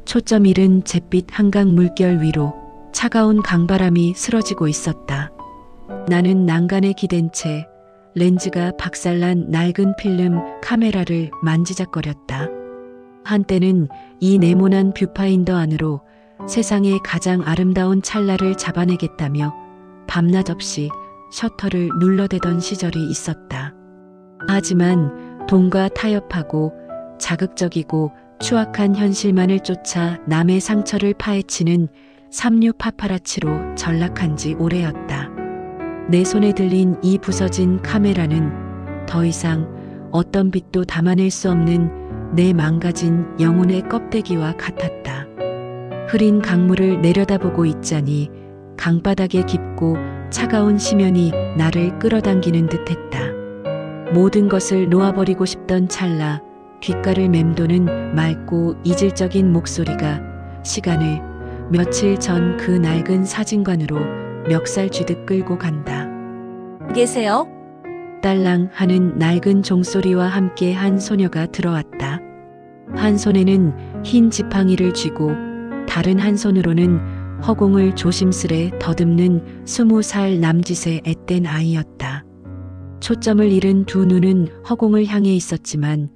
초점 잃은 잿빛 한강 물결 위로 차가운 강바람이 스러지고 있었다. 나는 난간에 기댄 채 렌즈가 박살난 낡은 필름 카메라를 만지작거렸다. 한때는 이 네모난 뷰파인더 안으로 세상의 가장 아름다운 찰나를 잡아내겠다며 밤낮 없이 셔터를 눌러대던 시절이 있었다. 하지만 돈과 타협하고 자극적이고 추악한 현실만을 쫓아 남의 상처를 파헤치는 삼류 파파라치로 전락한 지 오래였다. 내 손에 들린 이 부서진 카메라는 더 이상 어떤 빛도 담아낼 수 없는 내 망가진 영혼의 껍데기와 같았다. 흐린 강물을 내려다보고 있자니 강바닥의 깊고 차가운 심연이 나를 끌어당기는 듯했다. 모든 것을 놓아버리고 싶던 찰나 귓가를 맴도는 맑고 이질적인 목소리가 시간을 며칠 전 그 낡은 사진관으로 멱살 쥐듯 끌고 간다. 계세요? 딸랑 하는 낡은 종소리와 함께 한 소녀가 들어왔다. 한 손에는 흰 지팡이를 쥐고 다른 한 손으로는 허공을 조심스레 더듬는 20살 남짓의 앳된 아이였다. 초점을 잃은 두 눈은 허공을 향해 있었지만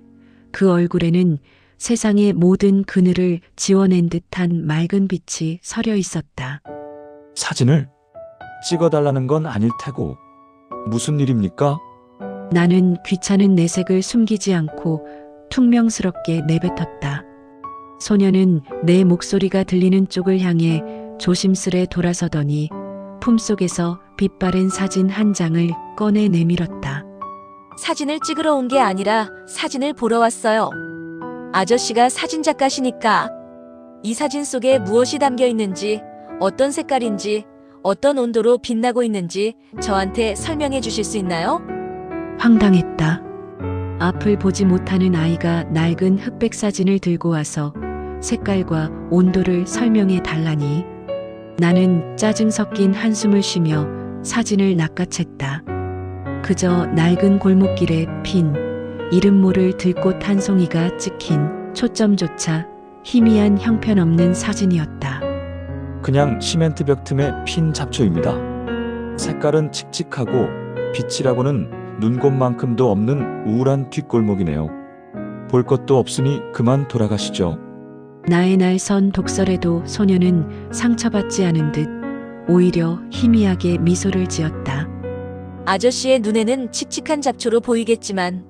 그 얼굴에는 세상의 모든 그늘을 지워낸 듯한 맑은 빛이 서려 있었다. 사진을 찍어달라는 건 아닐 테고 무슨 일입니까? 나는 귀찮은 내색을 숨기지 않고 퉁명스럽게 내뱉었다. 소녀는 내 목소리가 들리는 쪽을 향해 조심스레 돌아서더니 품속에서 빛바랜 사진 한 장을 꺼내 내밀었다. 사진을 찍으러 온 게 아니라 사진을 보러 왔어요. 아저씨가 사진작가시니까 이 사진 속에 무엇이 담겨 있는지, 어떤 색깔인지, 어떤 온도로 빛나고 있는지 저한테 설명해 주실 수 있나요? 황당했다. 앞을 보지 못하는 아이가 낡은 흑백 사진을 들고 와서 색깔과 온도를 설명해 달라니 나는 짜증 섞인 한숨을 쉬며 사진을 낚아챘다. 그저 낡은 골목길에 핀 이름 모를 들꽃 한 송이가 찍힌 초점조차 희미한 형편없는 사진이었다. 그냥 시멘트 벽 틈에 핀 잡초입니다. 색깔은 칙칙하고 빛이라고는 눈곱만큼도 없는 우울한 뒷골목이네요. 볼 것도 없으니 그만 돌아가시죠. 나의 날선 독설에도 소녀는 상처받지 않은 듯 오히려 희미하게 미소를 지었다. 아저씨의 눈에는 칙칙한 잡초로 보이겠지만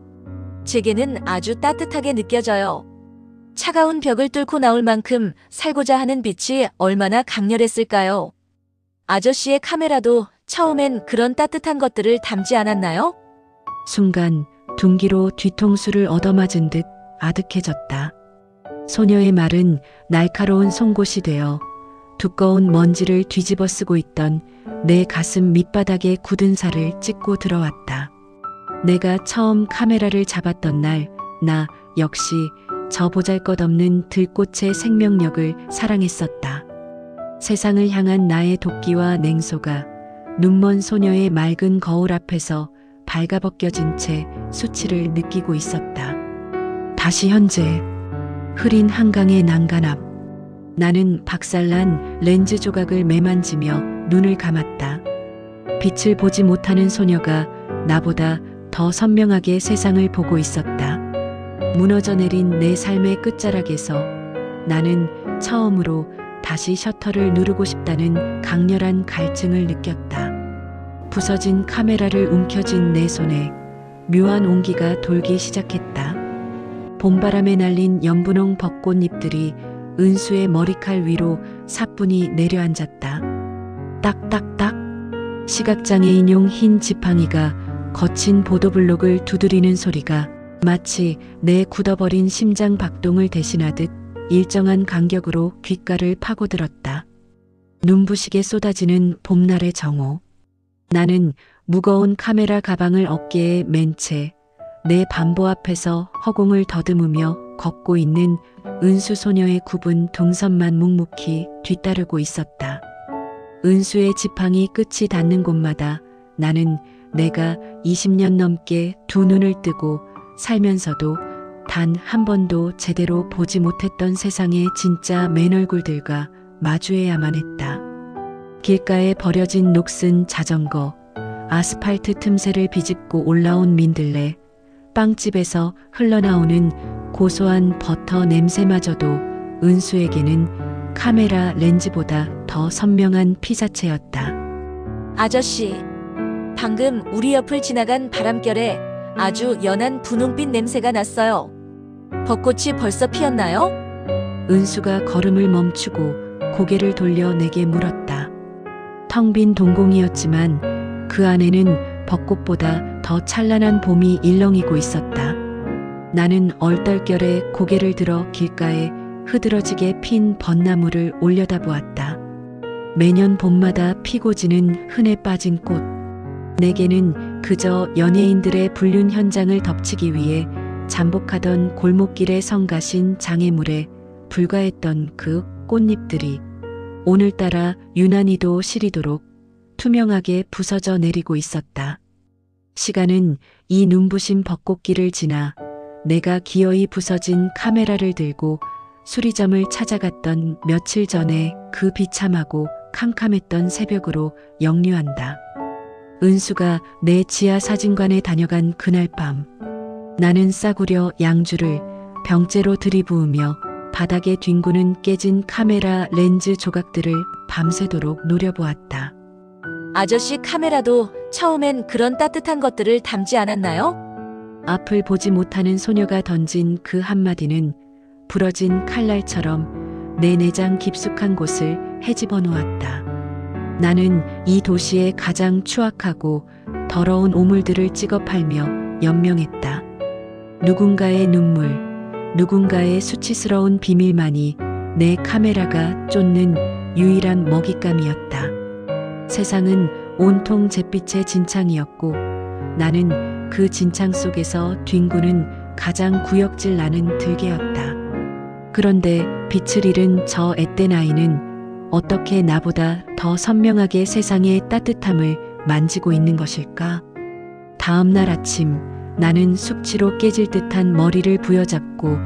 제게는 아주 따뜻하게 느껴져요. 차가운 벽을 뚫고 나올 만큼 살고자 하는 빛이 얼마나 강렬했을까요? 아저씨의 카메라도 처음엔 그런 따뜻한 것들을 담지 않았나요? 순간 둔기로 뒤통수를 얻어맞은 듯 아득해졌다. 소녀의 말은 날카로운 송곳이 되어 두꺼운 먼지를 뒤집어 쓰고 있던 내 가슴 밑바닥에 굳은 살을 찢고 들어왔다. 내가 처음 카메라를 잡았던 날, 나 역시 저 보잘것없는 들꽃의 생명력을 사랑했었다. 세상을 향한 나의 도끼와 냉소가 눈먼 소녀의 맑은 거울 앞에서 발가벗겨진 채 수치를 느끼고 있었다. 다시 현재, 흐린 한강의 난간 앞. 나는 박살난 렌즈 조각을 매만지며 눈을 감았다. 빛을 보지 못하는 소녀가 나보다 더 선명하게 세상을 보고 있었다. 무너져 내린 내 삶의 끝자락에서 나는 처음으로 다시 셔터를 누르고 싶다는 강렬한 갈증을 느꼈다. 부서진 카메라를 움켜쥔 내 손에 묘한 온기가 돌기 시작했다. 봄바람에 날린 연분홍 벚꽃잎들이 은수의 머리칼 위로 사뿐히 내려앉았다. 딱딱딱. 시각장애인용 흰 지팡이가 거친 보도블록을 두드리는 소리가 마치 내 굳어버린 심장 박동을 대신하듯 일정한 간격으로 귓가를 파고들었다. 눈부시게 쏟아지는 봄날의 정오. 나는 무거운 카메라 가방을 어깨에 맨 채 내 반보 앞에서 허공을 더듬으며 걷고 있는 은수 소녀의 굽은 동선만 묵묵히 뒤따르고 있었다. 은수의 지팡이 끝이 닿는 곳마다 나는 내가 20년 넘게 두 눈을 뜨고 살면서도 단 한 번도 제대로 보지 못했던 세상의 진짜 맨 얼굴들과 마주해야만 했다. 길가에 버려진 녹슨 자전거, 아스팔트 틈새를 비집고 올라온 민들레, 빵집에서 흘러나오는 고소한 버터 냄새마저도 은수에게는 카메라 렌즈보다 더 선명한 피사체였다. 아저씨, 방금 우리 옆을 지나간 바람결에 아주 연한 분홍빛 냄새가 났어요. 벚꽃이 벌써 피었나요? 은수가 걸음을 멈추고 고개를 돌려 내게 물었다. 텅 빈 동공이었지만 그 안에는 벚꽃보다 더 찬란한 봄이 일렁이고 있었다. 나는 얼떨결에 고개를 들어 길가에 흐드러지게 핀 벚나무를 올려다보았다. 매년 봄마다 피고 지는 흔해 빠진 꽃. 내게는 그저 연예인들의 불륜 현장을 덮치기 위해 잠복하던 골목길에 성가신 장애물에 불과했던 그 꽃잎들이 오늘따라 유난히도 시리도록 투명하게 부서져 내리고 있었다. 시간은 이 눈부신 벚꽃길을 지나 내가 기어이 부서진 카메라를 들고 수리점을 찾아갔던 며칠 전에 그 비참하고 캄캄했던 새벽으로 역류한다. 은수가 내 지하 사진관에 다녀간 그날 밤, 나는 싸구려 양주를 병째로 들이부으며 바닥에 뒹구는 깨진 카메라 렌즈 조각들을 밤새도록 노려보았다. 아저씨 카메라도 처음엔 그런 따뜻한 것들을 담지 않았나요? 앞을 보지 못하는 소녀가 던진 그 한마디는 부러진 칼날처럼 내 내장 깊숙한 곳을 헤집어 놓았다. 나는 이 도시의 가장 추악하고 더러운 오물들을 찍어 팔며 연명했다. 누군가의 눈물, 누군가의 수치스러운 비밀만이 내 카메라가 쫓는 유일한 먹잇감이었다. 세상은 온통 잿빛의 진창이었고 나는 그 진창 속에서 뒹구는 가장 구역질 나는 들개였다. 그런데 빛을 잃은 저 앳된 아이는 어떻게 나보다 더 선명하게 세상의 따뜻함을 만지고 있는 것일까? 다음 날 아침 나는 숙취로 깨질 듯한 머리를 부여잡고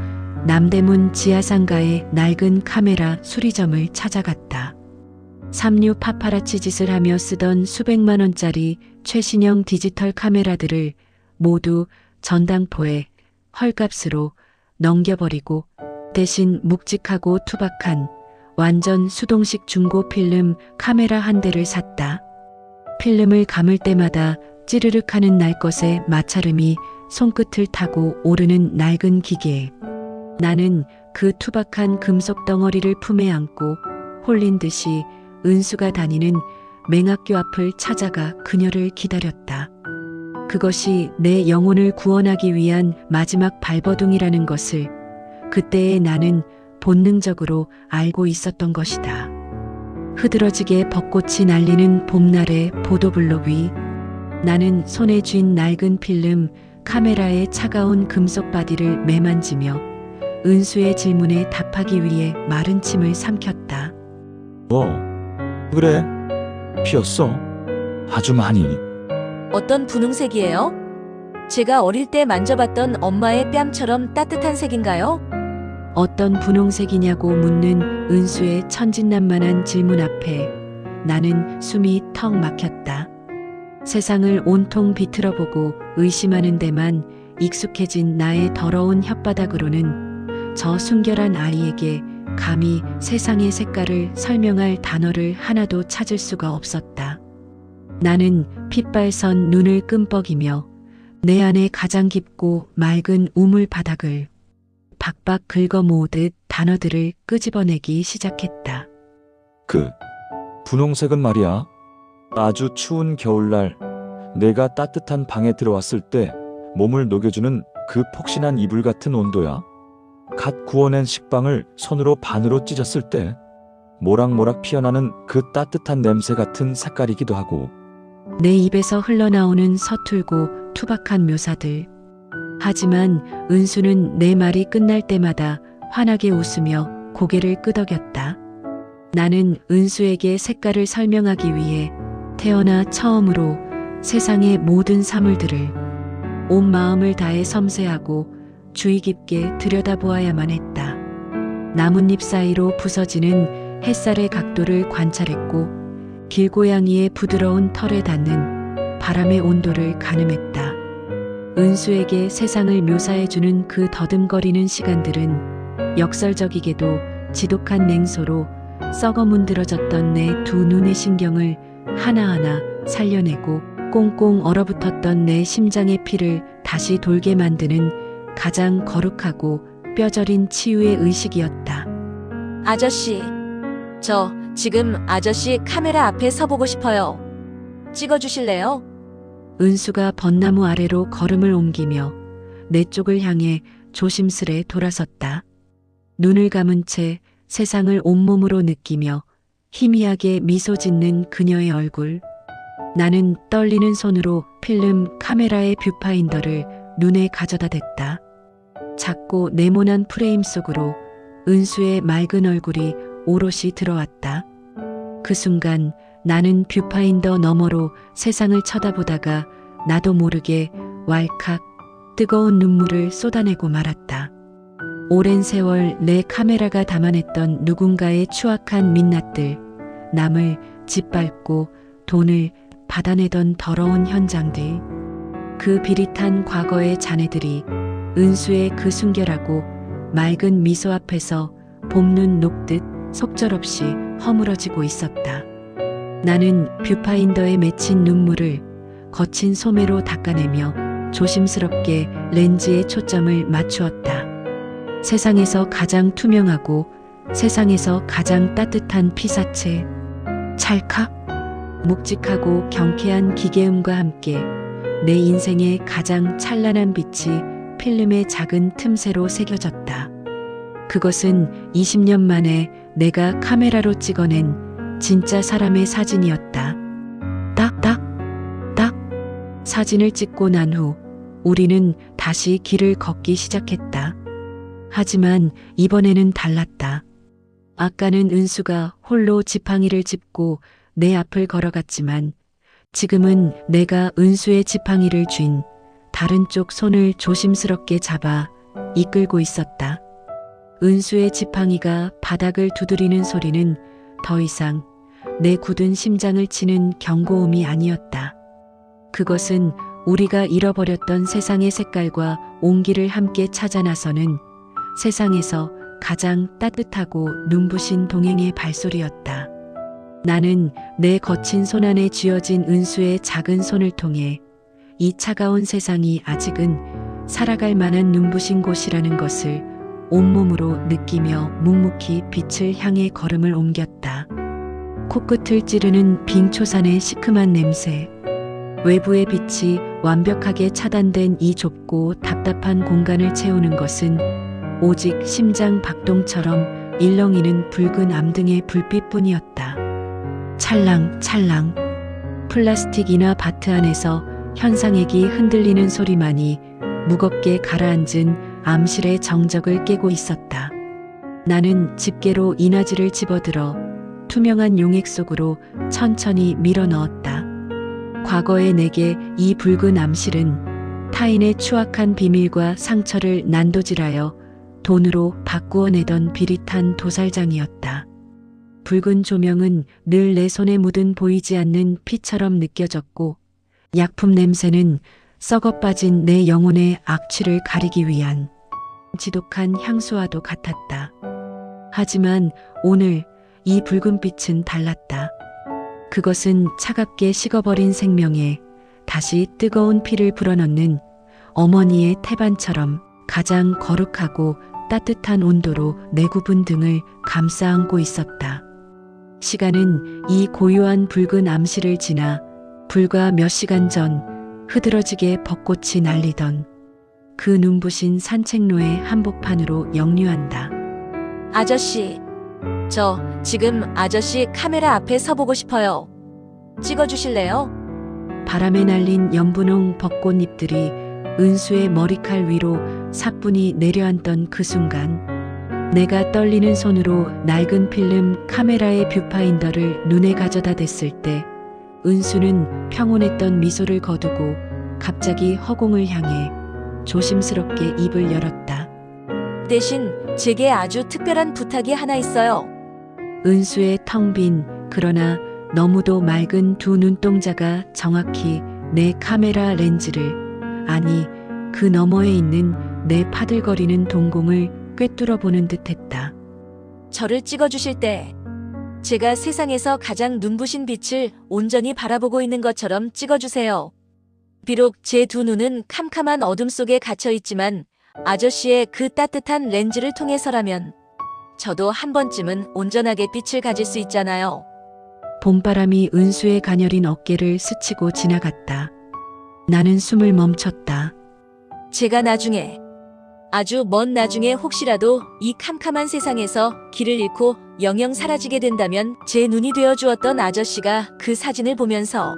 남대문 지하상가의 낡은 카메라 수리점을 찾아갔다. 삼류 파파라치 짓을 하며 쓰던 수백만 원짜리 최신형 디지털 카메라들을 모두 전당포에 헐값으로 넘겨버리고 대신 묵직하고 투박한 완전 수동식 중고 필름 카메라 한 대를 샀다. 필름을 감을 때마다 찌르륵 하는 날 것의 마찰음이 손끝을 타고 오르는 낡은 기계에 나는 그 투박한 금속 덩어리를 품에 안고 홀린 듯이 은수가 다니는 맹학교 앞을 찾아가 그녀를 기다렸다. 그것이 내 영혼을 구원하기 위한 마지막 발버둥이라는 것을 그때의 나는 본능적으로 알고 있었던 것이다. 흐드러지게 벚꽃이 날리는 봄날의 보도블록 위 나는 손에 쥔 낡은 필름 카메라의 차가운 금속 바디를 매만지며 은수의 질문에 답하기 위해 마른 침을 삼켰다. 그래? 피었어? 아주 많이. 어떤 분홍색이에요? 제가 어릴 때 만져봤던 엄마의 뺨처럼 따뜻한 색인가요? 어떤 분홍색이냐고 묻는 은수의 천진난만한 질문 앞에 나는 숨이 턱 막혔다. 세상을 온통 비틀어보고 의심하는 데만 익숙해진 나의 더러운 혓바닥으로는 저 순결한 아이에게 감히 세상의 색깔을 설명할 단어를 하나도 찾을 수가 없었다. 나는 핏발선 눈을 끔뻑이며 내 안에 가장 깊고 맑은 우물 바닥을 박박 긁어 모으듯 단어들을 끄집어내기 시작했다. 그 분홍색은 말이야. 아주 추운 겨울날 내가 따뜻한 방에 들어왔을 때 몸을 녹여주는 그 폭신한 이불 같은 온도야. 갓 구워낸 식빵을 손으로 반으로 찢었을 때 모락모락 피어나는 그 따뜻한 냄새 같은 색깔이기도 하고 내 입에서 흘러나오는 서툴고 투박한 묘사들. 하지만 은수는 내 말이 끝날 때마다 환하게 웃으며 고개를 끄덕였다. 나는 은수에게 색깔을 설명하기 위해 태어나 처음으로 세상의 모든 사물들을 온 마음을 다해 섬세하고 주의 깊게 들여다보아야만 했다. 나뭇잎 사이로 부서지는 햇살의 각도를 관찰했고 길고양이의 부드러운 털에 닿는 바람의 온도를 가늠했다. 은수에게 세상을 묘사해주는 그 더듬거리는 시간들은 역설적이게도 지독한 냉소로 썩어 문드러졌던 내 두 눈의 신경을 하나하나 살려내고 꽁꽁 얼어붙었던 내 심장의 피를 다시 돌게 만드는 가장 거룩하고 뼈저린 치유의 의식이었다. 아저씨, 저 지금 아저씨 카메라 앞에 서보고 싶어요. 찍어주실래요? 은수가 벚나무 아래로 걸음을 옮기며 내 쪽을 향해 조심스레 돌아섰다. 눈을 감은 채 세상을 온몸으로 느끼며 희미하게 미소 짓는 그녀의 얼굴. 나는 떨리는 손으로 필름 카메라의 뷰파인더를 눈에 가져다 댔다. 작고 네모난 프레임 속으로 은수의 맑은 얼굴이 오롯이 들어왔다. 그 순간 나는 뷰파인더 너머로 세상을 쳐다보다가 나도 모르게 왈칵 뜨거운 눈물을 쏟아내고 말았다. 오랜 세월 내 카메라가 담아냈던 누군가의 추악한 민낯들, 남을 짓밟고 돈을 받아내던 더러운 현장들, 그 비릿한 과거의 잔해들이 은수의 그 순결하고 맑은 미소 앞에서 봄눈 녹듯 속절없이 허물어지고 있었다. 나는 뷰파인더에 맺힌 눈물을 거친 소매로 닦아내며 조심스럽게 렌즈에 초점을 맞추었다. 세상에서 가장 투명하고 세상에서 가장 따뜻한 피사체. 찰칵. 묵직하고 경쾌한 기계음과 함께 내 인생의 가장 찬란한 빛이 필름의 작은 틈새로 새겨졌다. 그것은 20년 만에 내가 카메라로 찍어낸 진짜 사람의 사진이었다. 딱. 사진을 찍고 난 후 우리는 다시 길을 걷기 시작했다. 하지만 이번에는 달랐다. 아까는 은수가 홀로 지팡이를 짚고 내 앞을 걸어갔지만 지금은 내가 은수의 지팡이를 쥔 다른 쪽 손을 조심스럽게 잡아 이끌고 있었다. 은수의 지팡이가 바닥을 두드리는 소리는 더 이상 내 굳은 심장을 치는 경고음이 아니었다. 그것은 우리가 잃어버렸던 세상의 색깔과 온기를 함께 찾아 나서는 세상에서 가장 따뜻하고 눈부신 동행의 발소리였다. 나는 내 거친 손안에 쥐어진 은수의 작은 손을 통해 이 차가운 세상이 아직은 살아갈 만한 눈부신 곳이라는 것을 온몸으로 느끼며 묵묵히 빛을 향해 걸음을 옮겼다. 코끝을 찌르는 빙초산의 시큼한 냄새. 외부의 빛이 완벽하게 차단된 이 좁고 답답한 공간을 채우는 것은 오직 심장 박동처럼 일렁이는 붉은 암등의 불빛뿐이었다. 찰랑찰랑. 플라스틱이나 바트 안에서 현상액이 흔들리는 소리만이 무겁게 가라앉은 암실의 정적을 깨고 있었다. 나는 집게로 이나지를 집어들어 투명한 용액 속으로 천천히 밀어 넣었다. 과거의 내게 이 붉은 암실은 타인의 추악한 비밀과 상처를 난도질하여 돈으로 바꾸어내던 비릿한 도살장이었다. 붉은 조명은 늘 내 손에 묻은 보이지 않는 피처럼 느껴졌고 약품 냄새는 썩어 빠진 내 영혼의 악취를 가리기 위한 지독한 향수와도 같았다. 하지만 오늘 이 붉은 빛은 달랐다. 그것은 차갑게 식어버린 생명에 다시 뜨거운 피를 불어넣는 어머니의 태반처럼 가장 거룩하고 따뜻한 온도로 내굽은 등을 감싸 안고 있었다. 시간은 이 고요한 붉은 암실을 지나 불과 몇 시간 전 흐드러지게 벚꽃이 날리던 그 눈부신 산책로의 한복판으로 역류한다. 아저씨, 저 지금 아저씨 카메라 앞에 서보고 싶어요. 찍어주실래요? 바람에 날린 연분홍 벚꽃잎들이 은수의 머리칼 위로 사뿐히 내려앉던 그 순간 내가 떨리는 손으로 낡은 필름 카메라의 뷰파인더를 눈에 가져다 댔을 때 은수는 평온했던 미소를 거두고 갑자기 허공을 향해 조심스럽게 입을 열었다. 대신 제게 아주 특별한 부탁이 하나 있어요. 은수의 텅 빈 그러나 너무도 맑은 두 눈동자가 정확히 내 카메라 렌즈를, 아니 그 너머에 있는 내 파들거리는 동공을 꿰뚫어 보는 듯했다. 저를 찍어주실 때 제가 세상에서 가장 눈부신 빛을 온전히 바라보고 있는 것처럼 찍어주세요. 비록 제 두 눈은 캄캄한 어둠 속에 갇혀 있지만 아저씨의 그 따뜻한 렌즈를 통해서라면 저도 한 번쯤은 온전하게 빛을 가질 수 있잖아요. 봄바람이 은수의 가녀린 어깨를 스치고 지나갔다. 나는 숨을 멈췄다. 제가 나중에, 아주 먼 나중에 혹시라도 이 캄캄한 세상에서 길을 잃고 영영 사라지게 된다면 제 눈이 되어 주었던 아저씨가 그 사진을 보면서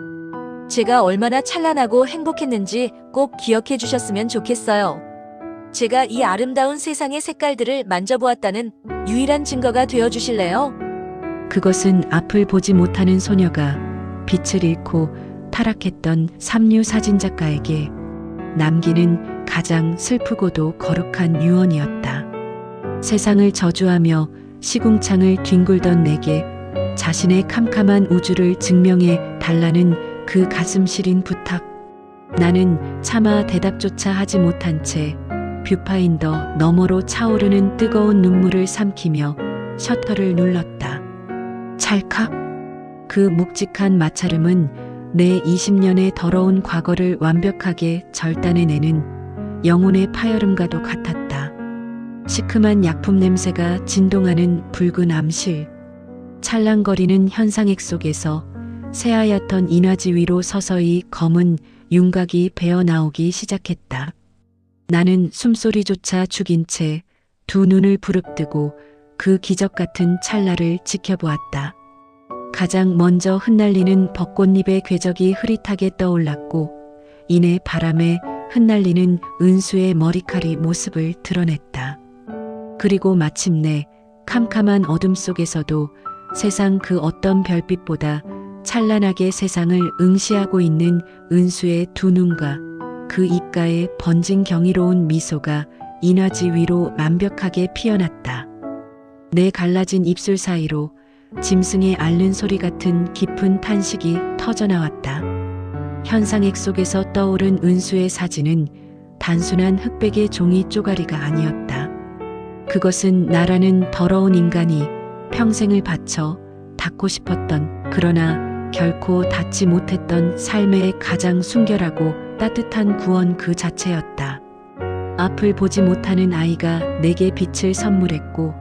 제가 얼마나 찬란하고 행복했는지 꼭 기억해 주셨으면 좋겠어요. 제가 이 아름다운 세상의 색깔들을 만져보았다는 유일한 증거가 되어 주실래요? 그것은 앞을 보지 못하는 소녀가 빛을 잃고 타락했던 삼류 사진작가에게 남기는 가장 슬프고도 거룩한 유언이었다. 세상을 저주하며 시궁창을 뒹굴던 내게 자신의 캄캄한 우주를 증명해 달라는 그 가슴 시린 부탁. 나는 차마 대답조차 하지 못한 채 뷰파인더 너머로 차오르는 뜨거운 눈물을 삼키며 셔터를 눌렀다. 찰칵. 그 묵직한 마찰음은 내 20년의 더러운 과거를 완벽하게 절단해내는 영혼의 파열음과도 같았다. 시큼한 약품 냄새가 진동하는 붉은 암실. 찰랑거리는 현상액 속에서 새하얗던 인화지 위로 서서히 검은 윤곽이 배어나오기 시작했다. 나는 숨소리조차 죽인 채 두 눈을 부릅뜨고 그 기적 같은 찰나를 지켜보았다. 가장 먼저 흩날리는 벚꽃잎의 궤적이 흐릿하게 떠올랐고 이내 바람에 흩날리는 은수의 머리칼이 모습을 드러냈다. 그리고 마침내 캄캄한 어둠 속에서도 세상 그 어떤 별빛보다 찬란하게 세상을 응시하고 있는 은수의 두 눈과 그 입가에 번진 경이로운 미소가 인화지 위로 완벽하게 피어났다. 내 갈라진 입술 사이로 짐승의 앓는 소리 같은 깊은 탄식이 터져나왔다. 현상액 속에서 떠오른 은수의 사진은 단순한 흑백의 종이 쪼가리가 아니었다. 그것은 나라는 더러운 인간이 평생을 바쳐 닿고 싶었던, 그러나 결코 닿지 못했던 삶의 가장 순결하고 따뜻한 구원 그 자체였다. 앞을 보지 못하는 아이가 내게 빛을 선물했고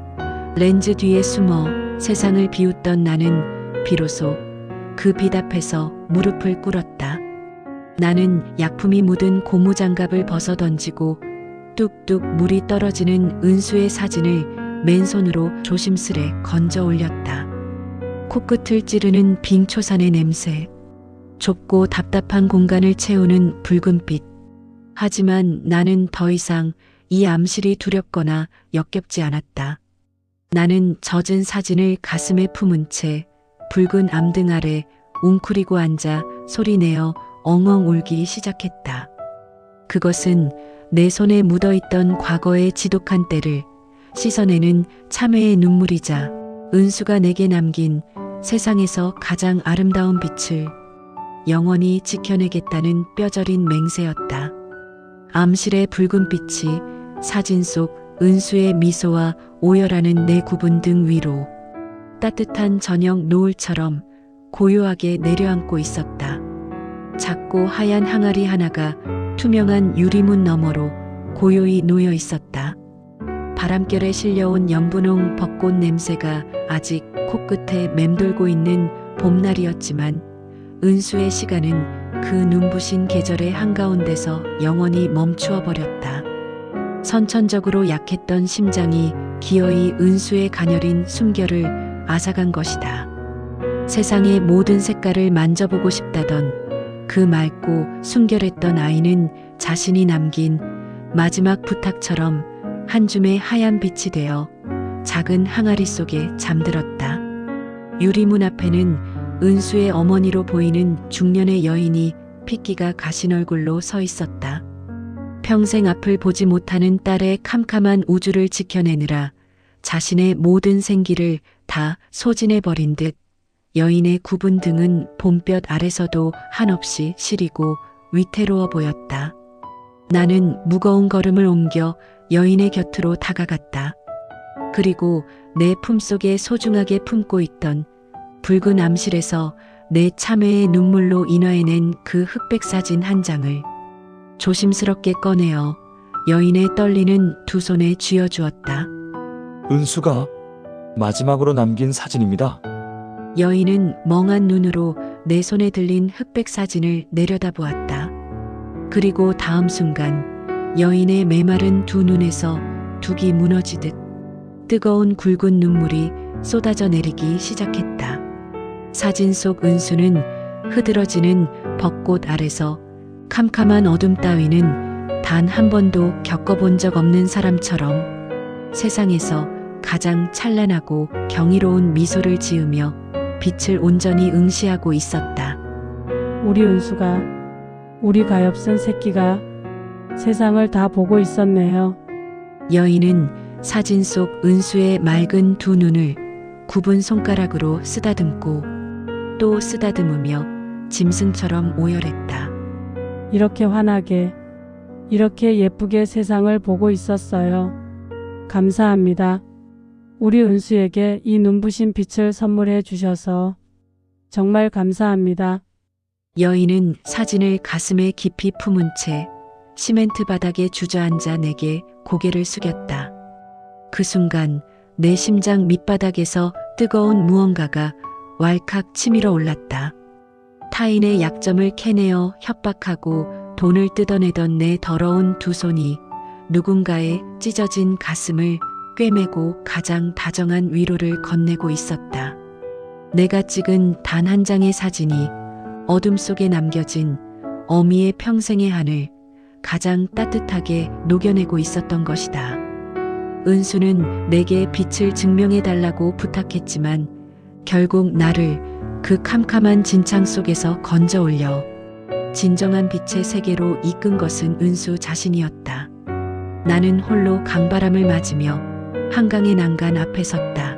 렌즈 뒤에 숨어 세상을 비웃던 나는 비로소 그 빛 앞에서 무릎을 꿇었다. 나는 약품이 묻은 고무장갑을 벗어던지고 뚝뚝 물이 떨어지는 은수의 사진을 맨손으로 조심스레 건져 올렸다. 코끝을 찌르는 빙초산의 냄새, 좁고 답답한 공간을 채우는 붉은빛. 하지만 나는 더 이상 이 암실이 두렵거나 역겹지 않았다. 나는 젖은 사진을 가슴에 품은 채 붉은 암등 아래 웅크리고 앉아 소리내어 엉엉 울기 시작했다. 그것은 내 손에 묻어있던 과거의 지독한 때를 씻어내는 참회의 눈물이자 은수가 내게 남긴 세상에서 가장 아름다운 빛을 영원히 지켜내겠다는 뼈저린 맹세였다. 암실의 붉은 빛이 사진 속 은수의 미소와 오열하는 내 구분 등 위로 따뜻한 저녁 노을처럼 고요하게 내려앉고 있었다. 작고 하얀 항아리 하나가 투명한 유리문 너머로 고요히 놓여 있었다. 바람결에 실려온 연분홍 벚꽃 냄새가 아직 코끝에 맴돌고 있는 봄날이었지만 은수의 시간은 그 눈부신 계절의 한가운데서 영원히 멈추어 버렸다. 선천적으로 약했던 심장이 기어이 은수의 가녀린 숨결을 앗아간 것이다. 세상의 모든 색깔을 만져보고 싶다던 그 맑고 순결했던 아이는 자신이 남긴 마지막 부탁처럼 한 줌의 하얀 빛이 되어 작은 항아리 속에 잠들었다. 유리문 앞에는 은수의 어머니로 보이는 중년의 여인이 핏기가 가신 얼굴로 서 있었다. 평생 앞을 보지 못하는 딸의 캄캄한 우주를 지켜내느라 자신의 모든 생기를 다 소진해버린 듯 여인의 굽은 등은 봄볕 아래서도 한없이 시리고 위태로워 보였다. 나는 무거운 걸음을 옮겨 여인의 곁으로 다가갔다. 그리고 내 품속에 소중하게 품고 있던 붉은 암실에서 내 참회의 눈물로 인화해낸 그 흑백 사진 한 장을 조심스럽게 꺼내어 여인의 떨리는 두 손에 쥐어주었다. 은수가 마지막으로 남긴 사진입니다. 여인은 멍한 눈으로 내 손에 들린 흑백 사진을 내려다보았다. 그리고 다음 순간 여인의 메마른 두 눈에서 둑이 무너지듯 뜨거운 굵은 눈물이 쏟아져 내리기 시작했다. 사진 속 은수는 흐드러지는 벚꽃 아래서 캄캄한 어둠 따위는 단 한 번도 겪어본 적 없는 사람처럼 세상에서 가장 찬란하고 경이로운 미소를 지으며 빛을 온전히 응시하고 있었다. 우리 은수가, 우리 가엾은 새끼가 세상을 다 보고 있었네요. 여인은 사진 속 은수의 맑은 두 눈을 굽은 손가락으로 쓰다듬고 또 쓰다듬으며 짐승처럼 오열했다. 이렇게 환하게, 이렇게 예쁘게 세상을 보고 있었어요. 감사합니다. 우리 은수에게 이 눈부신 빛을 선물해 주셔서 정말 감사합니다. 여인은 사진을 가슴에 깊이 품은 채 시멘트 바닥에 주저앉아 내게 고개를 숙였다. 그 순간 내 심장 밑바닥에서 뜨거운 무언가가 왈칵 치밀어 올랐다. 타인의 약점을 캐내어 협박하고 돈을 뜯어내던 내 더러운 두 손이 누군가의 찢어진 가슴을 꿰매고 가장 다정한 위로를 건네고 있었다. 내가 찍은 단 한 장의 사진이 어둠 속에 남겨진 어미의 평생의 한을 가장 따뜻하게 녹여내고 있었던 것이다. 은수는 내게 빛을 증명해달라고 부탁했지만 결국 나를 그 캄캄한 진창 속에서 건져 올려 진정한 빛의 세계로 이끈 것은 은수 자신이었다. 나는 홀로 강바람을 맞으며 한강의 난간 앞에 섰다.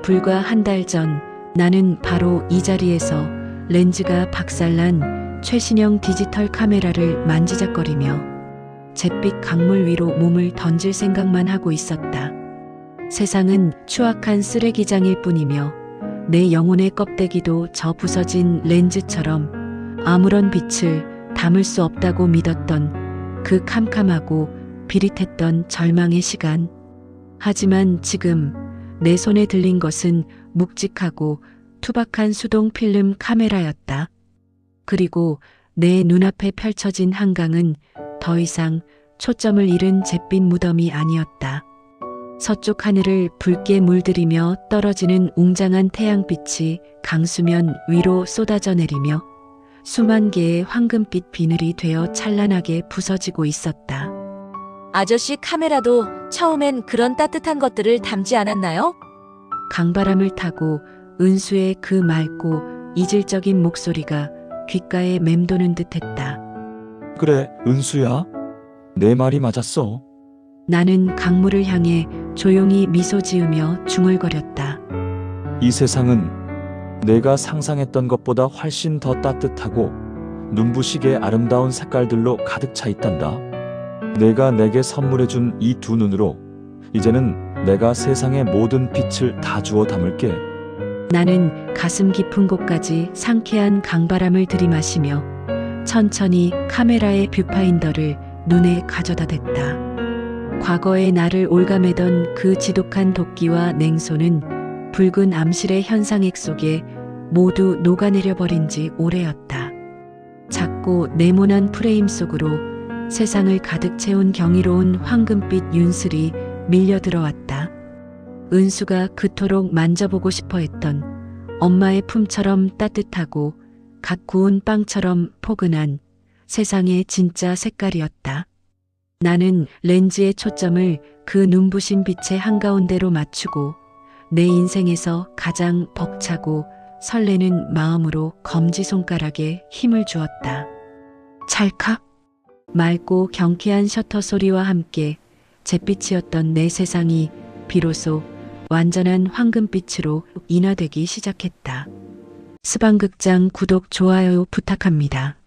불과 한 달 전 나는 바로 이 자리에서 렌즈가 박살난 최신형 디지털 카메라를 만지작거리며 잿빛 강물 위로 몸을 던질 생각만 하고 있었다. 세상은 추악한 쓰레기장일 뿐이며 내 영혼의 껍데기도 저 부서진 렌즈처럼 아무런 빛을 담을 수 없다고 믿었던 그 캄캄하고 비릿했던 절망의 시간. 하지만 지금 내 손에 들린 것은 묵직하고 투박한 수동 필름 카메라였다. 그리고 내 눈앞에 펼쳐진 한강은 더 이상 초점을 잃은 잿빛 무덤이 아니었다. 서쪽 하늘을 붉게 물들이며 떨어지는 웅장한 태양빛이 강수면 위로 쏟아져 내리며 수만 개의 황금빛 비늘이 되어 찬란하게 부서지고 있었다. 아저씨 카메라도 처음엔 그런 따뜻한 것들을 담지 않았나요? 강바람을 타고 은수의 그 맑고 이질적인 목소리가 귓가에 맴도는 듯했다. 그래, 은수야. 내 말이 맞았어. 나는 강물을 향해 조용히 미소 지으며 중얼거렸다. 이 세상은 내가 상상했던 것보다 훨씬 더 따뜻하고 눈부시게 아름다운 색깔들로 가득 차 있단다. 내가 내게 선물해준 이 두 눈으로 이제는 내가 세상의 모든 빛을 다 주워 담을게. 나는 가슴 깊은 곳까지 상쾌한 강바람을 들이마시며 천천히 카메라의 뷰파인더를 눈에 가져다 댔다. 과거의 나를 올가매던 그 지독한 도끼와 냉소는 붉은 암실의 현상액 속에 모두 녹아내려 버린 지 오래였다. 작고 네모난 프레임 속으로 세상을 가득 채운 경이로운 황금빛 윤슬이 밀려 들어왔다. 은수가 그토록 만져보고 싶어 했던 엄마의 품처럼 따뜻하고 갓 구운 빵처럼 포근한 세상의 진짜 색깔이었다. 나는 렌즈의 초점을 그 눈부신 빛의 한가운데로 맞추고 내 인생에서 가장 벅차고 설레는 마음으로 검지손가락에 힘을 주었다. 찰칵. 맑고 경쾌한 셔터 소리와 함께 잿빛이었던 내 세상이 비로소 완전한 황금빛으로 인화되기 시작했다. 스방극장 구독, 좋아요 부탁합니다.